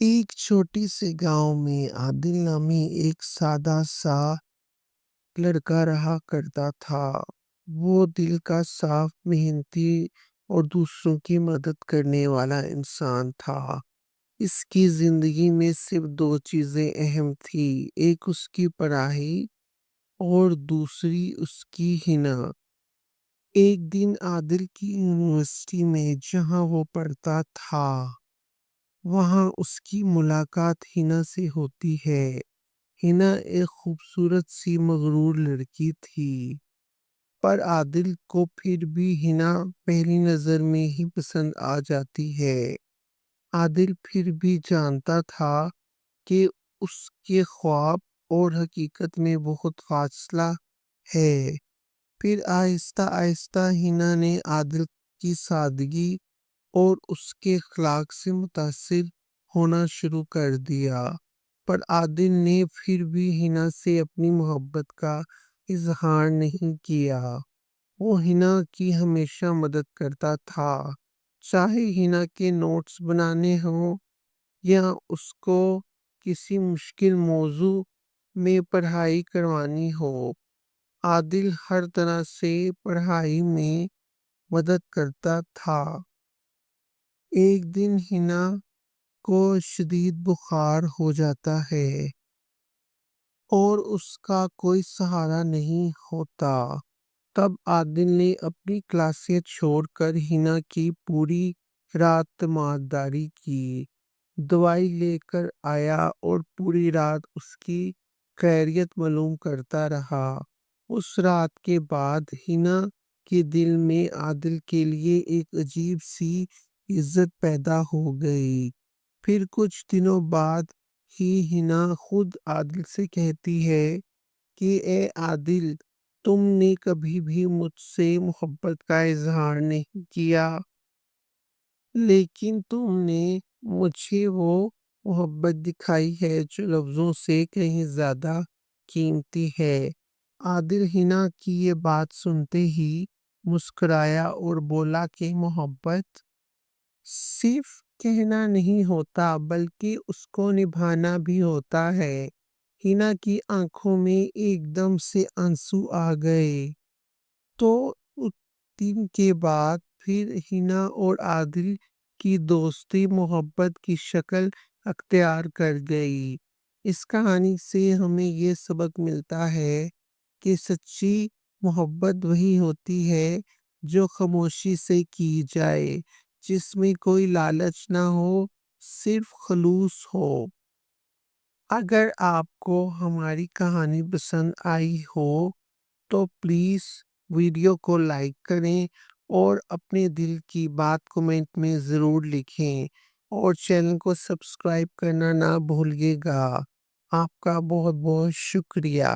ایک چھوٹی سے گاؤں میں عادل نامی ایک سادہ سا لڑکا رہا کرتا تھا۔ وہ دل کا صاف، محنتی اور دوسروں کی مدد کرنے والا انسان تھا۔ اس کی زندگی میں صرف دو چیزیں اہم تھیں، ایک اس کی پڑھائی اور دوسری اس کی حنا۔ ایک دن عادل کی یونیورسٹی میں جہاں وہ پڑھتا تھا وہاں اس کی ملاقات حنا سے ہوتی ہے۔ حنا ایک خوبصورت سی مغرور لڑکی تھی، پر عادل کو پھر بھی حنا پہلی نظر میں ہی پسند آ جاتی ہے۔ عادل پھر بھی جانتا تھا کہ اس کے خواب اور حقیقت میں بہت فاصلہ ہے۔ پھر آہستہ آہستہ حنا نے عادل کی سادگی اور اس کے اخلاق سے متاثر ہونا شروع کر دیا، پر عادل نے پھر بھی حنا سے اپنی محبت کا اظہار نہیں کیا۔ وہ حنا کی ہمیشہ مدد کرتا تھا، چاہے حنا کے نوٹس بنانے ہوں یا اس کو کسی مشکل موضوع میں پڑھائی کروانی ہو۔ عادل ہر طرح سے پڑھائی میں مدد کرتا تھا۔ ایک دن حنا کو شدید بخار ہو جاتا ہے اور اس کا کوئی سہارا نہیں ہوتا۔ تب عادل نے اپنی کلاسیں چھوڑ کر حنا کی پوری رات تیمارداری کی، دوائی لے کر آیا اور پوری رات اس کی خیریت معلوم کرتا رہا۔ اس رات کے بعد حنا کے دل میں عادل کے لیے ایک عجیب سی عزت پیدا ہو گئی۔ پھر کچھ دنوں بعد ہی حنا خود عادل سے کہتی ہے کہ اے عادل، تم نے کبھی بھی مجھ سے محبت کا اظہار نہیں کیا، لیکن تم نے مجھے وہ محبت دکھائی ہے جو لفظوں سے کہیں زیادہ قیمتی ہے۔ عادل حنا کی یہ بات سنتے ہی مسکرایا اور بولا کہ محبت صرف کہنا نہیں ہوتا بلکہ اس کو نبھانا بھی ہوتا ہے۔ حنا کی آنکھوں میں ایک دم سے آنسو آ گئے۔ تو اس دن کے بعد پھر حنا اور عادل کی دوستی محبت کی شکل اختیار کر گئی۔ اس کہانی سے ہمیں یہ سبق ملتا ہے کہ سچی محبت وہی ہوتی ہے جو خاموشی سے کی جائے، جس میں کوئی لالچ نہ ہو، صرف خلوص ہو۔ اگر آپ کو ہماری کہانی پسند آئی ہو تو پلیز ویڈیو کو لائک کریں اور اپنے دل کی بات کمنٹ میں ضرور لکھیں، اور چینل کو سبسکرائب کرنا نہ بھولیے گا۔ آپ کا بہت بہت شکریہ۔